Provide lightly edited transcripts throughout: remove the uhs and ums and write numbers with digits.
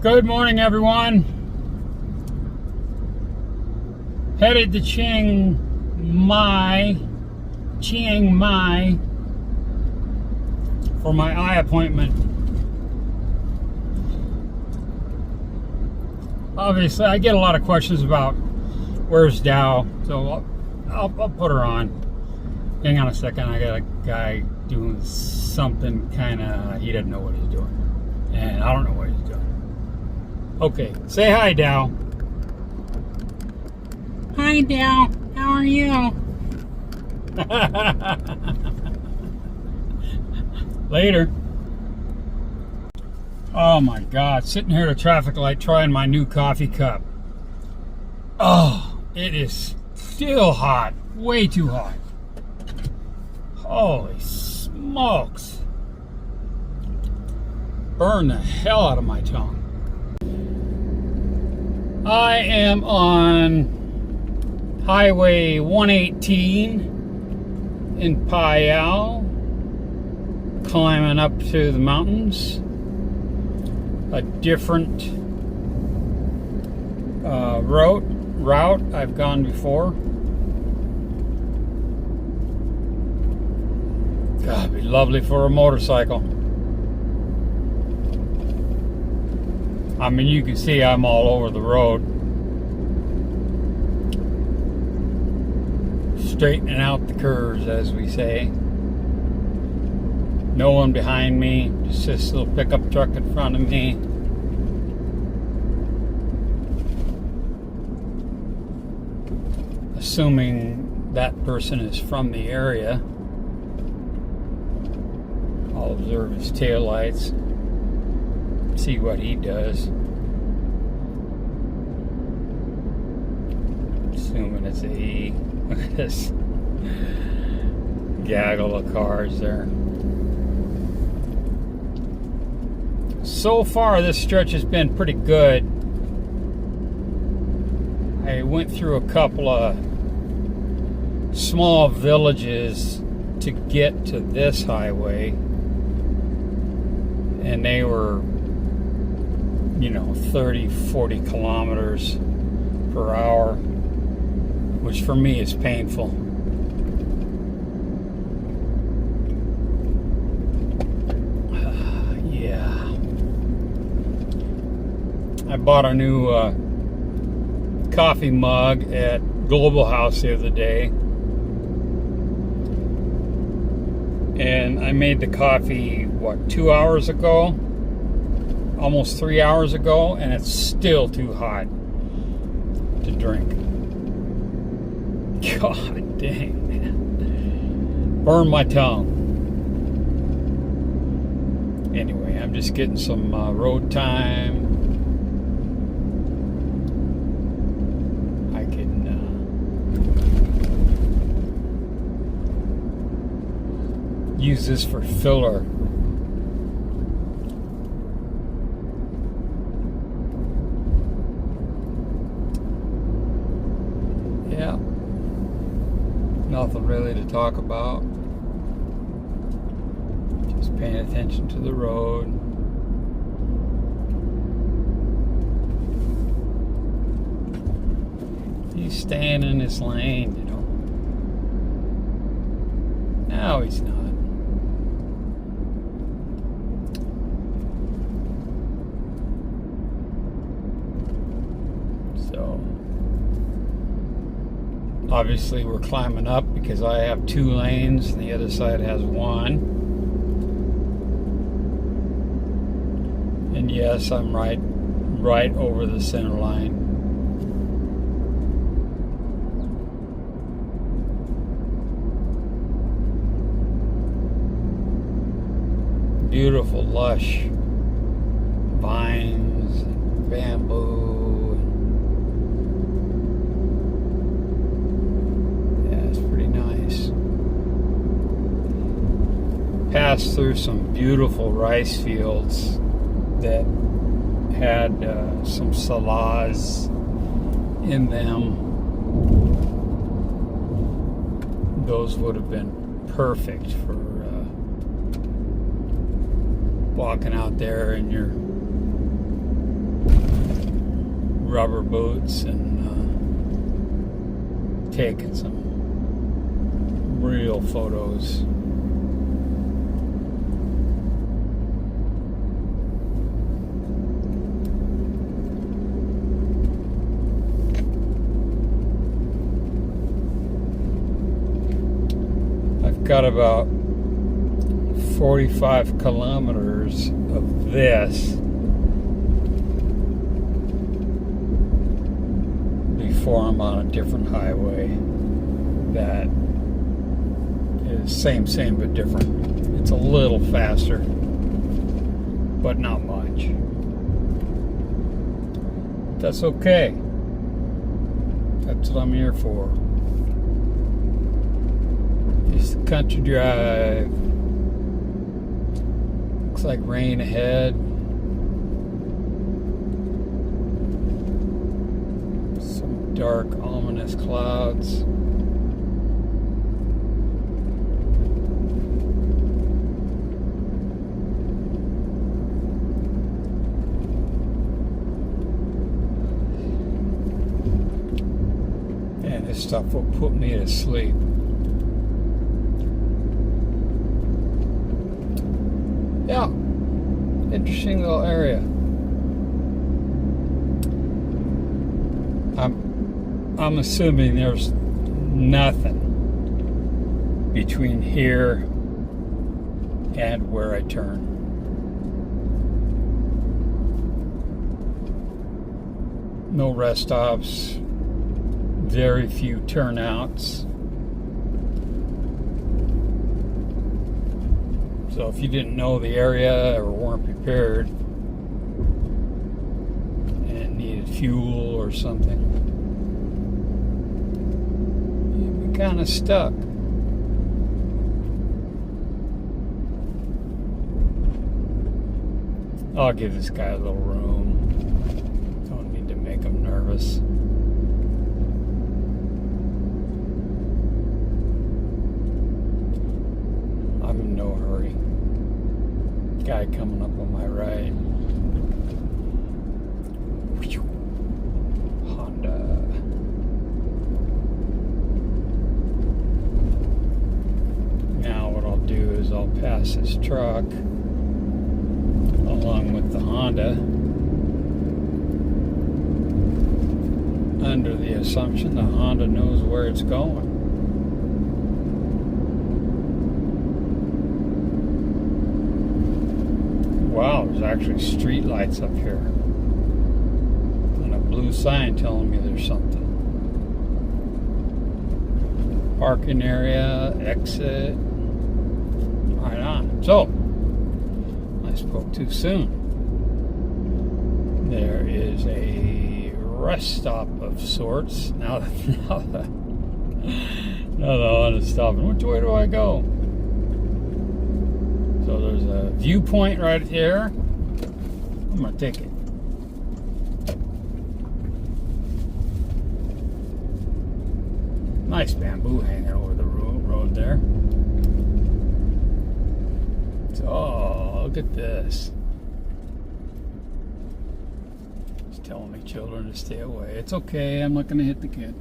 Good morning, everyone. Headed to Chiang Mai for my eye appointment. Obviously, I get a lot of questions about where's Dow, so I'll put her on. Hang on a second, I got a guy doing something he doesn't know what he's doing. And I don't know what he's doing. Okay, say hi, Dow. Hi, Dow. How are you? Later. Oh my God, sitting here at a traffic light trying my new coffee cup. Oh, it is still hot. Way too hot. Holy smokes. Burn the hell out of my tongue. I am on Highway 118 in Phayao, climbing up to the mountains. A different route I've gone before. God, it'd be lovely for a motorcycle. I mean, you can see I'm all over the road. Straightening out the curves, as we say. No one behind me, just this little pickup truck in front of me. Assuming that person is from the area. I'll observe his taillights. See what he does. Assuming it's a he. Look at this gaggle of cars there. So far, this stretch has been pretty good. I went through a couple of small villages to get to this highway, and they were 30, 40 kilometers per hour, which for me is painful. Yeah. I bought a new coffee mug at Global House the other day. And I made the coffee, 2 hours ago? Almost 3 hours ago, and it's still too hot to drink. God dang, man. Burn my tongue. Anyway, I'm just getting some road time. I can use this for filler. Yeah, nothing really to talk about. Just paying attention to the road. He's staying in his lane, No, he's not. So obviously we're climbing up because I have 2 lanes and the other side has 1. And yes, I'm right over the center line. Beautiful, lush vines and bamboo. Passed through some beautiful rice fields that had some salahs in them. Those would have been perfect for walking out there in your rubber boots and taking some real photos. I've got about 45 kilometers of this before I'm on a different highway that is same but different. It's a little faster, but not much. That's okay. That's what I'm here for. Just a country drive. Looks like rain ahead. Some dark, ominous clouds. And this stuff will put me to sleep. Yeah, interesting little area. I'm assuming there's nothing between here and where I turn. No rest stops, very few turnouts. So if you didn't know the area or weren't prepared and needed fuel or something, you'd be kind of stuck. I'll give this guy a little room. Don't need to make him nervous. I'm in no hurry. Guy coming up on my right. Honda. Now what I'll do is I'll pass this truck along with the Honda under the assumption the Honda knows where it's going. Wow, there's actually street lights up here. And a blue sign telling me there's something. Parking area, exit. Right on. So, I spoke too soon. There is a rest stop of sorts. Now the Honda's stopping. Which way do I go? So there's a viewpoint right here. I'm gonna take it. Nice bamboo hanging over the road there. So, oh, look at this. It's telling me children to stay away. It's okay, I'm not gonna hit the kid.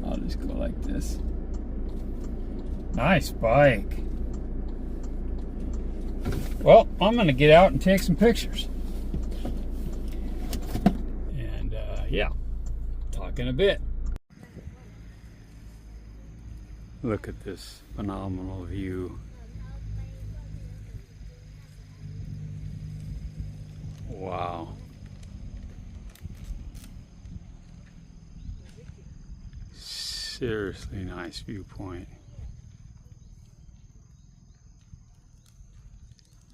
I'll just go like this. Nice bike. Well, I'm going to get out and take some pictures. And, yeah, talk in a bit. Look at this phenomenal view. Wow. Seriously nice viewpoint.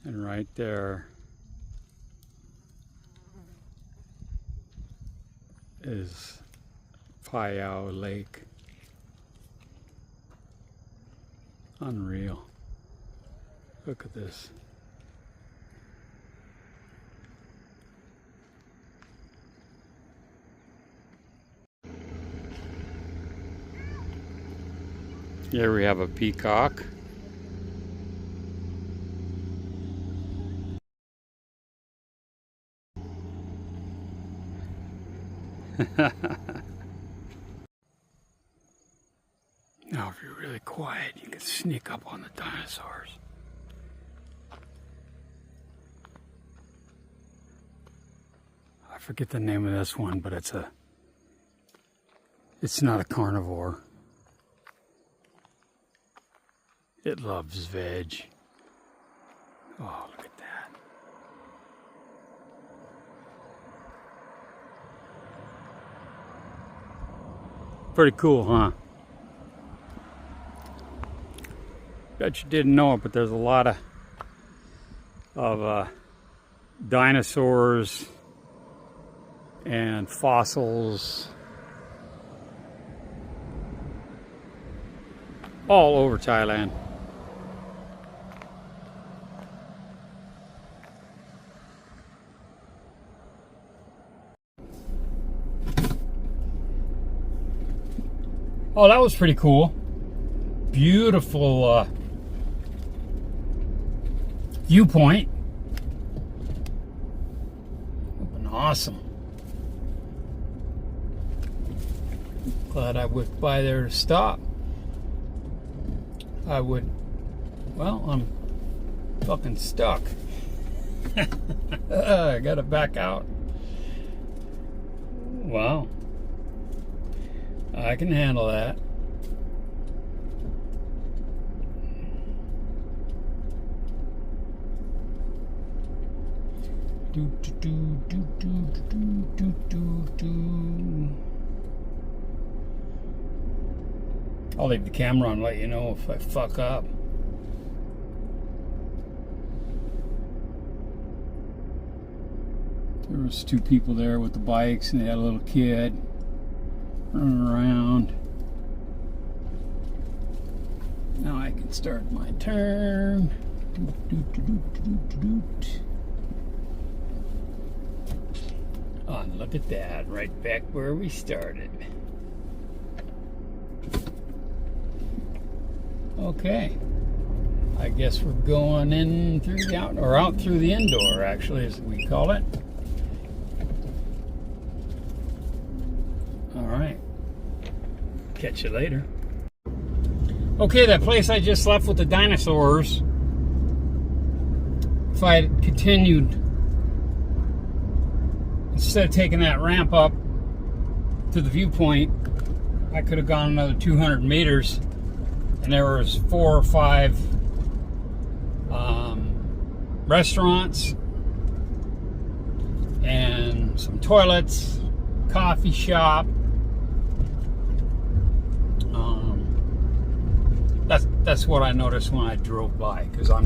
And right there is Phayao Lake. Unreal. Look at this. Here we have a peacock. Now, if you're really quiet, you can sneak up on the dinosaurs. I forget the name of this one, but it's not a carnivore. It loves veg. Oh, look at that. Pretty cool, huh? Bet you didn't know it, but there's a lot of dinosaurs and fossils all over Thailand. Oh, that was pretty cool. Beautiful viewpoint. Awesome. Glad I whipped by there to stop. Well, I'm fucking stuck. I gotta back out. Wow. I can handle that. I'll leave the camera on and let you know if I fuck up. There was two people there with the bikes and they had a little kid running around. Now I can start my turn. Oh, and look at that, right back where we started. Okay, I guess we're going in through the out through the indoor, actually, as we call it. All right, catch you later. Okay, that place I just left with the dinosaurs, if I had continued, instead of taking that ramp up to the viewpoint, I could have gone another 200 meters and there was 4 or 5 restaurants and some toilets, coffee shop. That's what I noticed when I drove by, because I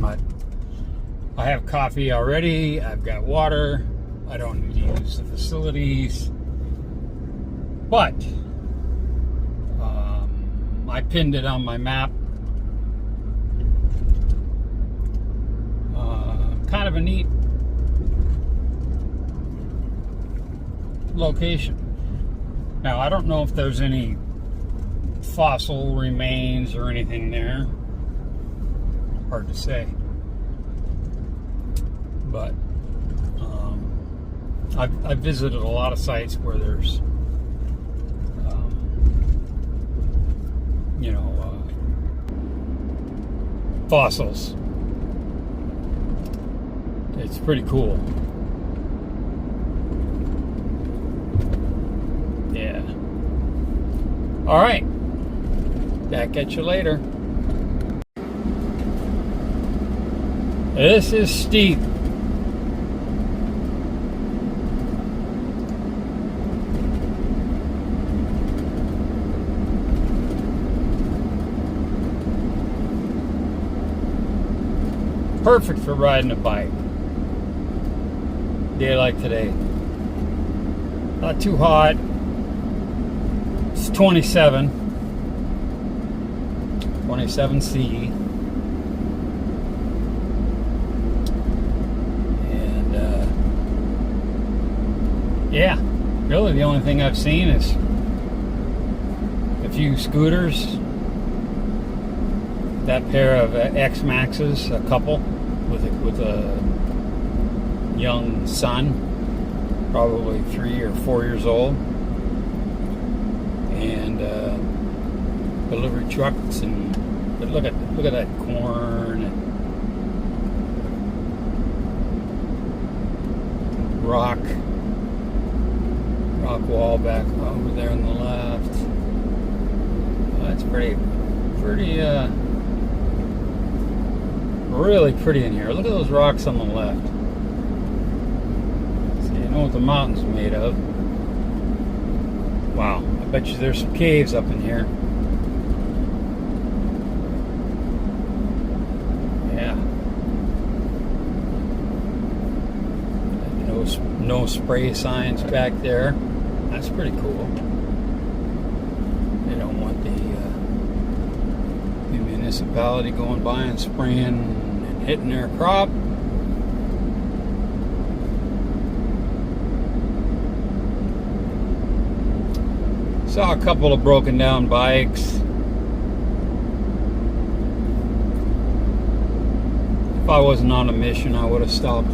have coffee already, I've got water, I don't need to use the facilities, but I pinned it on my map. Kind of a neat location. Now, I don't know if there's any fossil remains or anything there. Hard to say. But I've visited a lot of sites where there's fossils. It's pretty cool. Yeah. All right. Back at you later. This is steep. Perfect for riding a bike. Day like today. Not too hot. It's 27 C. And yeah, really the only thing I've seen is a few scooters, that pair of X-Maxes, a couple with a young son, probably 3 or 4 years old. and delivery trucks, and but look at that corn and rock wall back over there on the left. It's pretty really pretty in here. Look at those rocks on the left. So you know what the mountain's made of. Wow, I bet you there's some caves up in here. Yeah. No spray signs back there. That's pretty cool. They don't want the municipality going by and spraying and hitting their crop. Saw a couple of broken down bikes. If I wasn't on a mission, I would have stopped.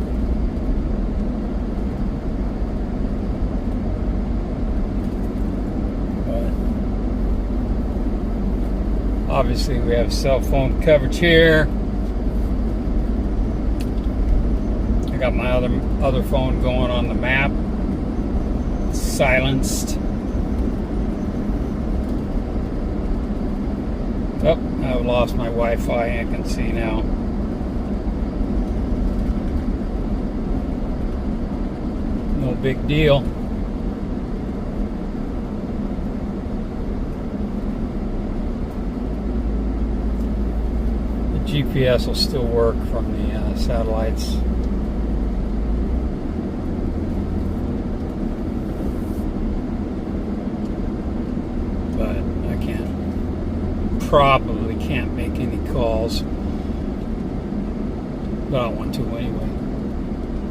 Obviously, we have cell phone coverage here. I got my other phone going on the map. It's silenced. Oh, I've lost my Wi-Fi. I can see now. No big deal. GPS will still work from the satellites. But I probably can't make any calls. But I want to anyway.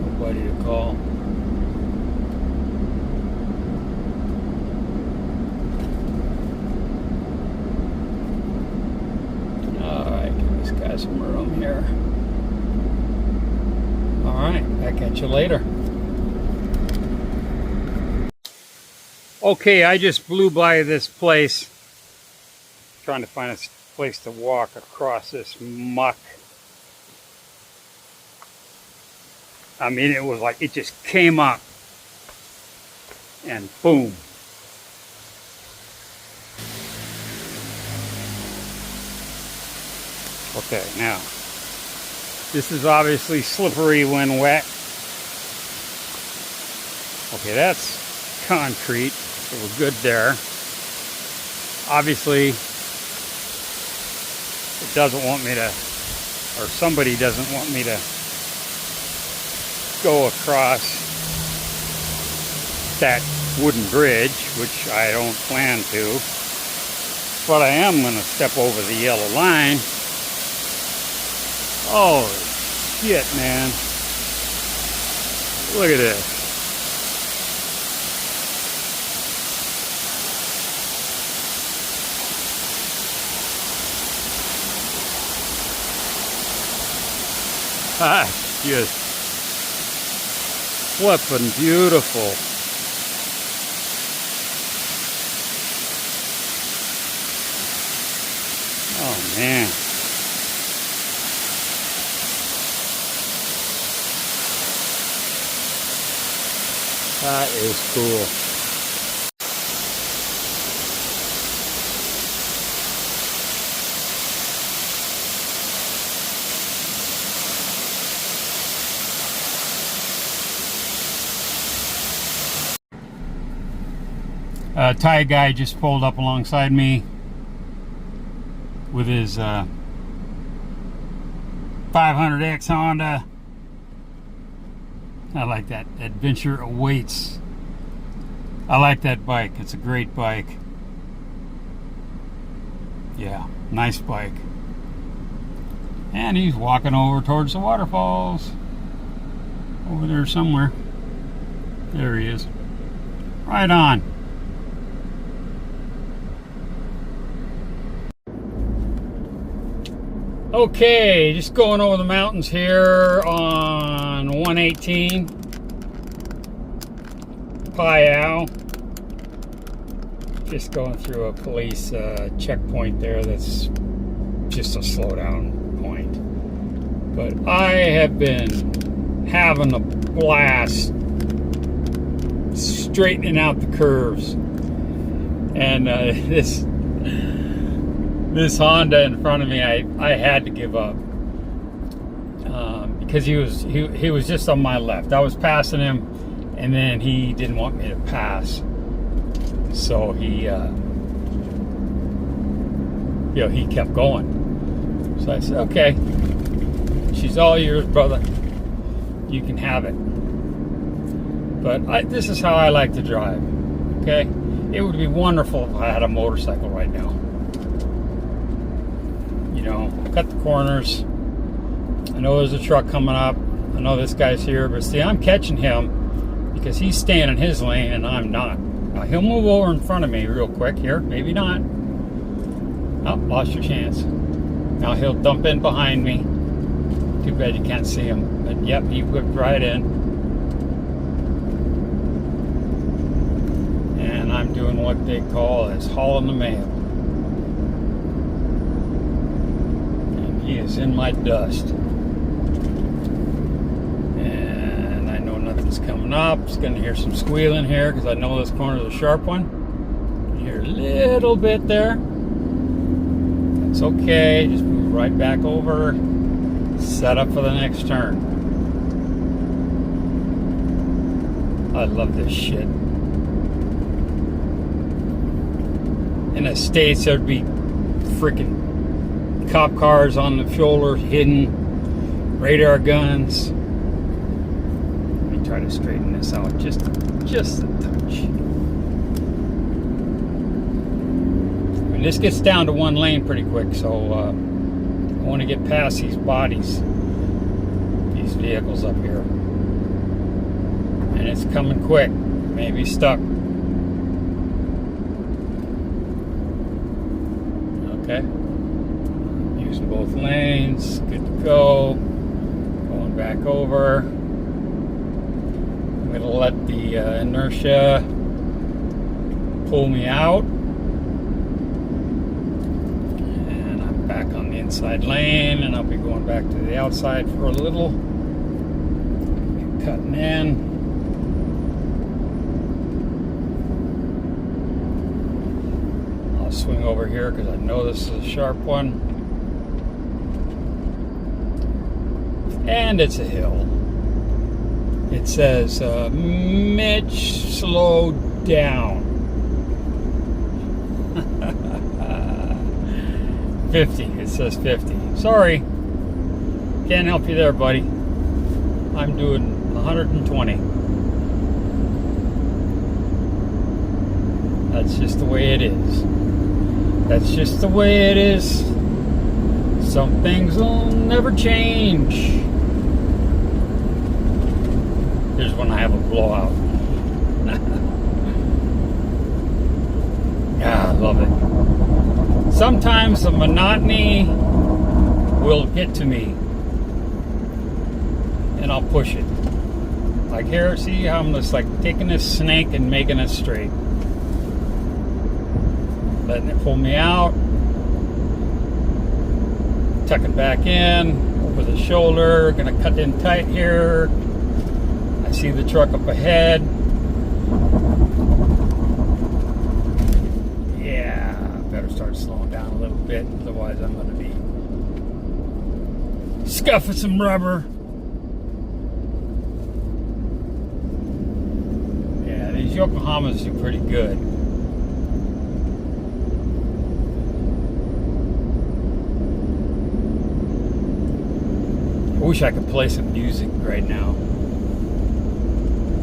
Nobody to call. Got some room here. Alright, back at you later. Okay, I just blew by this place trying to find a place to walk across this muck. I mean, it was like it just came up and boom. Okay, now, this is obviously slippery when wet. Okay, that's concrete, so we're good there. Obviously, it doesn't want me to, or somebody doesn't want me to go across that wooden bridge, which I don't plan to. But I am going to step over the yellow line. Oh, shit, man. Look at this. That's just flippin' beautiful. Oh, man. That is cool. A Thai guy just pulled up alongside me with his 500X Honda. I like that. Adventure awaits. I like that bike. It's a great bike. Yeah, nice bike. And he's walking over towards the waterfalls. Over there somewhere. There he is. Right on. Okay, just going over the mountains here on 118 Phayao. just going through a police checkpoint there. That's just a slow down point. But I have been having a blast straightening out the curves, and this Honda in front of me, I had to give up because he was just on my left. I was passing him, and then he didn't want me to pass, so he kept going. So I said, okay, she's all yours, brother. You can have it. But this is how I like to drive, okay? It would be wonderful if I had a motorcycle right now. You know, cut the corners. I know there's a truck coming up. I know this guy's here, but see, I'm catching him because he's staying in his lane and I'm not. Now, he'll move over in front of me real quick here. Maybe not. Oh, lost your chance. Now he'll dump in behind me. Too bad you can't see him. But yep, he whipped right in. And I'm doing what they call as hauling the mail. And he is in my dust. And I know nothing's coming up. Just gonna hear some squealing here because I know this corner's a sharp one. Hear a little bit there. That's okay. Just move right back over. Set up for the next turn. I love this shit. In the States, there'd be freaking cop cars on the shoulder, hidden radar guns. Let me try to straighten this out just a touch. I mean, this gets down to one lane pretty quick, so I want to get past these bodies, these vehicles up here. And it's coming quick. Maybe stuck. Okay. Using both lanes. Good to go. Going back over. I'm going to let the inertia pull me out. And I'm back on the inside lane, and I'll be going back to the outside for a little. Cutting in. Swing over here because I know this is a sharp one, and it's a hill. It says Mitch, slow down. 50. It says 50. Sorry, can't help you there, buddy. I'm doing 120. That's just the way it is. That's just the way it is. Some things will never change. Here's when I have a blowout. Yeah, I love it. Sometimes the monotony will get to me, and I'll push it. Like here, see how I'm just like taking this snake and making it straight. Letting it pull me out, tucking back in, over the shoulder, gonna cut in tight here. I see the truck up ahead. Yeah, better start slowing down a little bit, otherwise I'm gonna be scuffing some rubber. Yeah, these Yokohamas do pretty good. I wish I could play some music right now.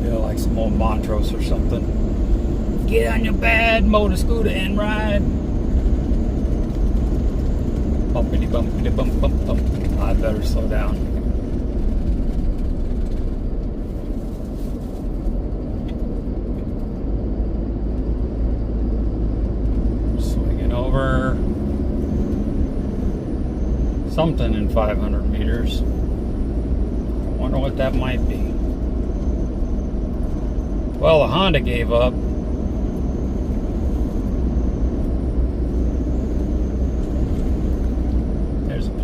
You know, like some old Montrose or something. Get on your bad motor scooter and ride. Bumpity bumpity bump bump bump. I better slow down. Swinging over. Something in 500 meters. Wonder what that might be. Well, the Honda gave up.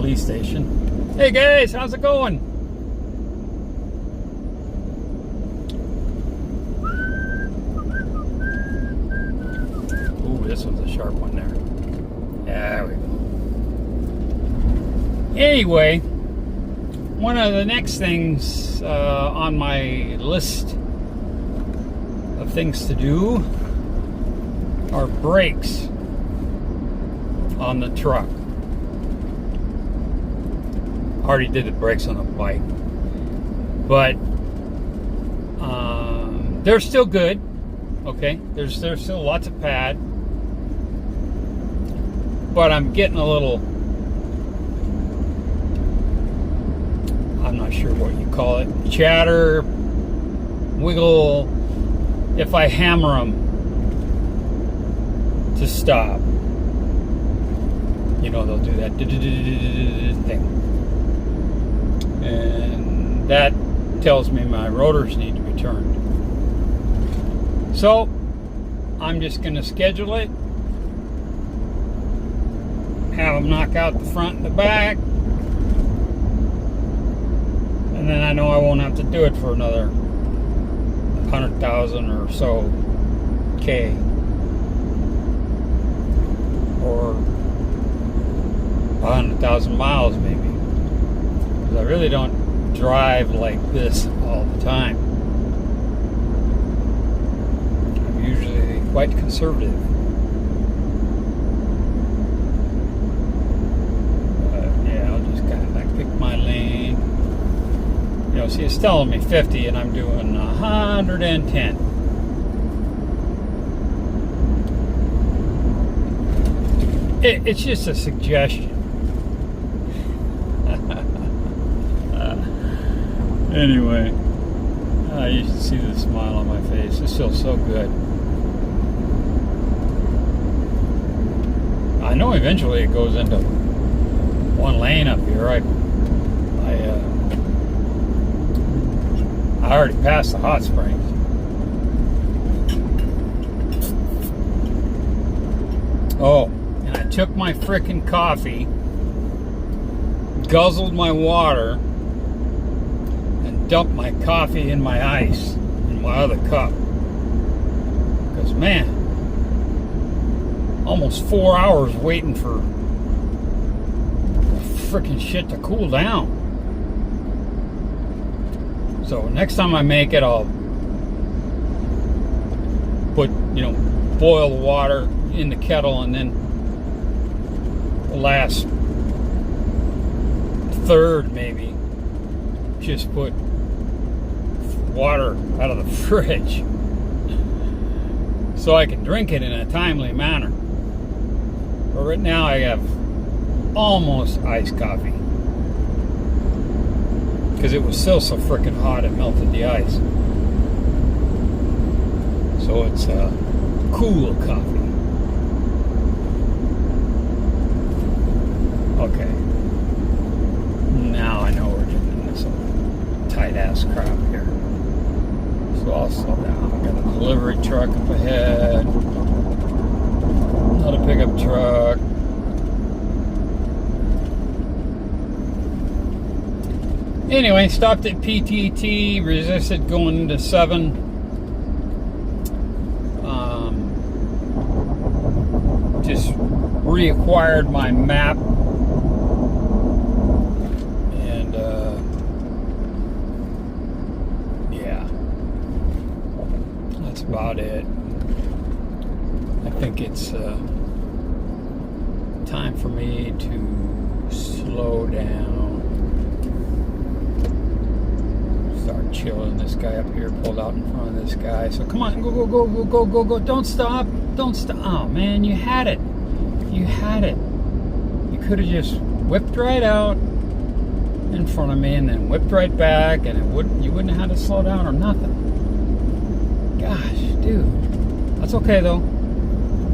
police station. Hey guys, how's it going? Ooh, this one's a sharp one there. There we go. Anyway, one of the next things on my list of things to do are brakes on the truck. Already did the brakes on the bike, but they're still good. Okay, there's still lots of pad, but I'm getting a little, I'm not sure what you call it, chatter, wiggle, if I hammer them to stop. You know, they'll do that thing. And that tells me my rotors need to be turned. So, I'm just going to schedule it. Have them knock out the front and the back. And then I know I won't have to do it for another 100,000 or so K. Or 100,000 miles maybe. Because I really don't drive like this all the time. I'm usually quite conservative. But yeah, I'll just kind of like pick my lane. You know, see, it's telling me 50 and I'm doing 110. It's just a suggestion. Anyway, you should see the smile on my face. This feels so good. I know eventually it goes into one lane up here. I already passed the hot springs. Oh, and I took my frickin' coffee, guzzled my water, and dumped my coffee in my ice in my other cup. Because, man, almost 4 hours waiting for frickin' shit to cool down. So next time I make it, I'll put, boil the water in the kettle, and then the last third maybe just put water out of the fridge so I can drink it in a timely manner. But right now I have almost iced coffee because it was still so freaking hot it melted the ice. So it's cool coffee. Okay. Now I know we're getting into some tight ass crap here. So I'll slow down. I got a delivery truck up ahead. Another pickup truck. Anyway, stopped at PTT, resisted going into 7. Just reacquired my map. And, yeah. That's about it. I think it's time for me to slow down. Start chilling. This guy up here pulled out in front of this guy. So come on, go. Don't stop. Oh man, you had it. You could have just whipped right out in front of me and then whipped right back, and you wouldn't have had to slow down or nothing. Gosh, dude. That's okay though.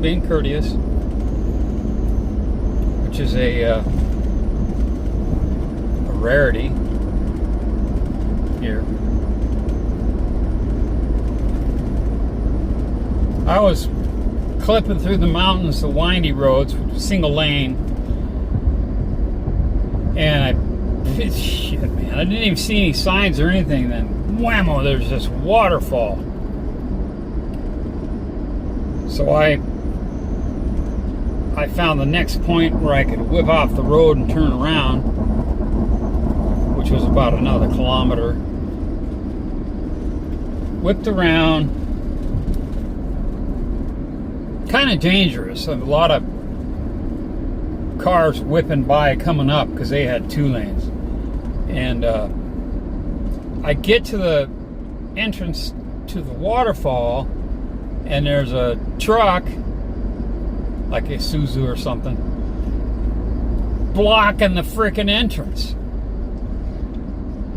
Being courteous, which is a rarity here. I was clipping through the mountains, the windy roads, single lane, And shit, man, I didn't even see any signs or anything. Then whammo, there's this waterfall. So I found the next point where I could whip off the road and turn around, which was about another kilometer. Whipped around. Kind of dangerous. A lot of cars whipping by coming up because they had 2 lanes. And I get to the entrance to the waterfall, and there's a truck, like a Suzu or something, blocking the freaking entrance.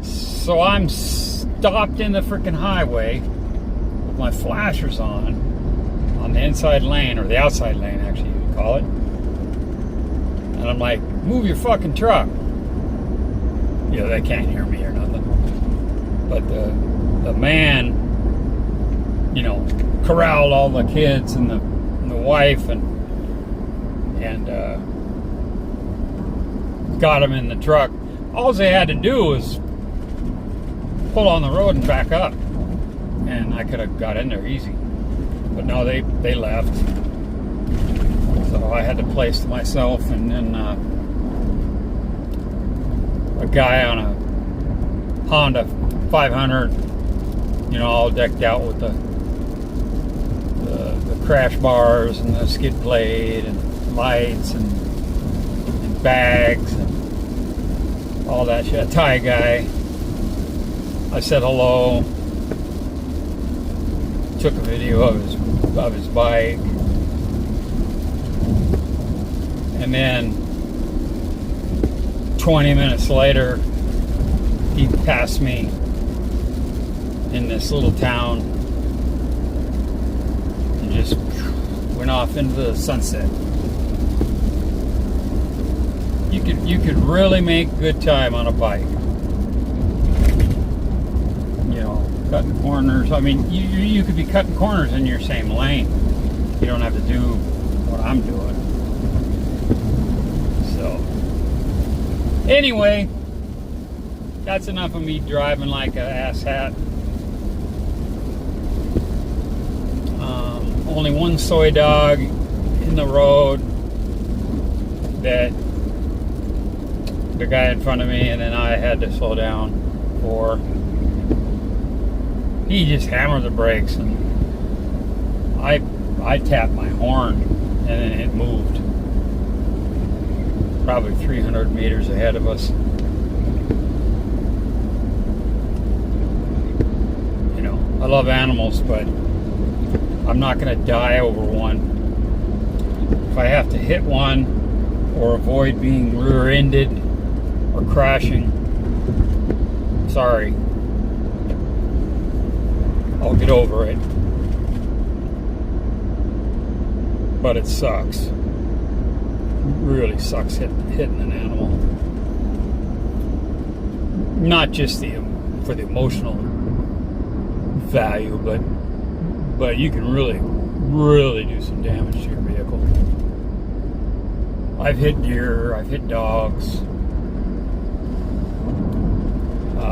So I'm stopped in the freaking highway with my flashers on the inside lane, or the outside lane actually you would call it. And I'm like, move your fucking truck. You know, they can't hear me or nothing. But the man, you know, corralled all the kids and the wife and got them in the truck. All they had to do was pull on the road and back up, and I could have got in there easy. But no, they left. So I had to place to myself, and then a guy on a Honda 500, you know, all decked out with the crash bars and the skid plate and lights and bags and all that shit. A Thai guy. I said hello. Took a video of his bike. And then 20 minutes later, he passed me in this little town and just went off into the sunset. You could really make good time on a bike. You know, cutting corners. I mean, you could be cutting corners in your same lane. You don't have to do what I'm doing. So, anyway, that's enough of me driving like an asshat. Only one soy dog in the road that the guy in front of me, and then I had to slow down for. He just hammered the brakes, and I tapped my horn, and then it moved. Probably 300 meters ahead of us. You know, I love animals, but I'm not going to die over one. If I have to hit one or avoid being rear-ended or crashing, sorry. I'll get over it. But it sucks. It really sucks hitting an animal. Not just for the emotional value, but you can really, really do some damage to your vehicle. I've hit deer, I've hit dogs.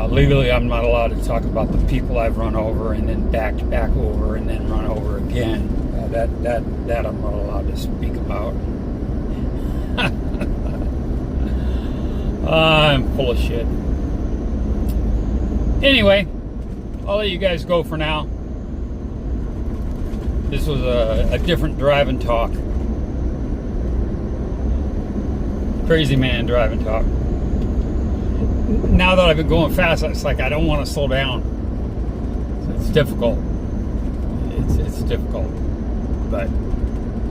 Legally, I'm not allowed to talk about the people I've run over and then backed back over and then run over again. That I'm not allowed to speak about. I'm full of shit. Anyway, I'll let you guys go for now. This was a different drive and talk. Crazy man drive and talk. Now that I've been going fast, it's like I don't want to slow down. It's difficult. It's difficult. But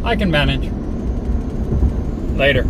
I can manage. Later.